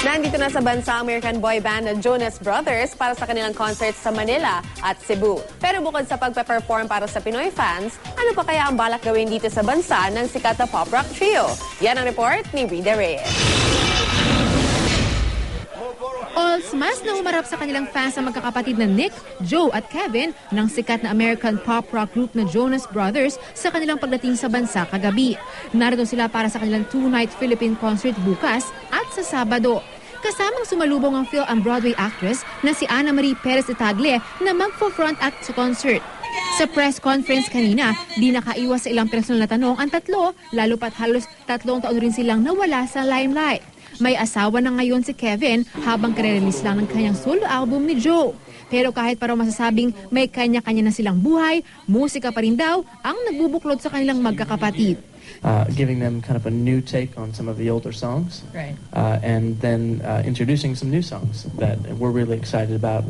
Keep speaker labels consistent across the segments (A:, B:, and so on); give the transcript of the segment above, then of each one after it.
A: Nandito na sa bansa ang American boy band na Jonas Brothers para sa kanilang concert sa Manila at Cebu. Pero bukod sa pagpe-perform para sa Pinoy fans, ano pa kaya ang balak gawin dito sa bansa ng sikat na pop rock trio? Yan ang report ni Rida Reyes.
B: All smash na umarap sa kanilang fans ang magkakapatid na Nick, Joe at Kevin ng sikat na American pop rock group na Jonas Brothers sa kanilang pagdating sa bansa kagabi. Narito sila para sa kanilang 2-night Philippine concert bukas at sa Sabado. Kasamang sumalubong ang film and Broadway actress na si Ana Marie Perez de Tagle na magpo-front act sa concert. Sa press conference kanina, di nakaiwas sa ilang personal na tanong ang tatlo, lalo pat halos 3 taon rin silang nawala sa limelight. May asawa na ngayon si Kevin habang kare-release lang ng kanyang solo album ni Joe. Pero kahit para masasabing may kanya-kanya na silang buhay, musika pa rin daw ang nagbubuklod sa kanilang magkakapatid.
C: Giving them kind of a new take on some of the older songs.
B: Right.
C: And then introducing some new songs that we're really excited about.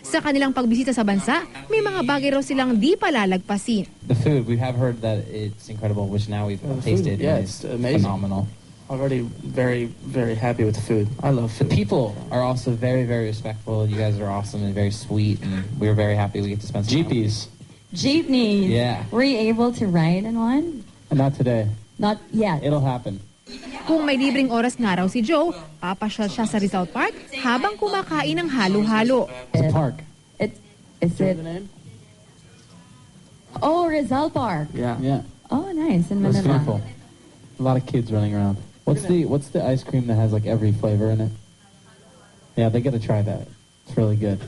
B: Sa kanilang pagbisita sa bansa, may mga bagay raw silang di palalagpasin.
D: The food, we have heard that it's incredible, which now we've tasted.
C: Yeah,
D: it's
C: amazing.
D: Phenomenal.
C: Already very, very happy with the food. I love food.
D: The people are also very, very respectful. You guys are awesome and very sweet, and we're very happy we get to spend some
C: Jeepies.
E: Jeepneys?
D: Yeah.
E: Were you able to ride in one?
D: Not today.
E: Not yet.
D: It'll happen.
B: Kung may libreng oras nga raw si Joe, papasyal siya sa Rizal Park habang kumakain ng halo-halo.
D: It's a park.
E: Is it? Oh, Rizal Park.
C: Yeah.
D: Yeah.
E: Oh, nice. In
D: It's
E: Manila.
D: beautiful. A lot of kids running around. What's the ice cream that has like every flavor in it? Yeah, they gotta try that. It's really good.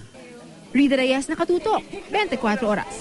B: Rida Reyes, Nakatutok, 24 Oras.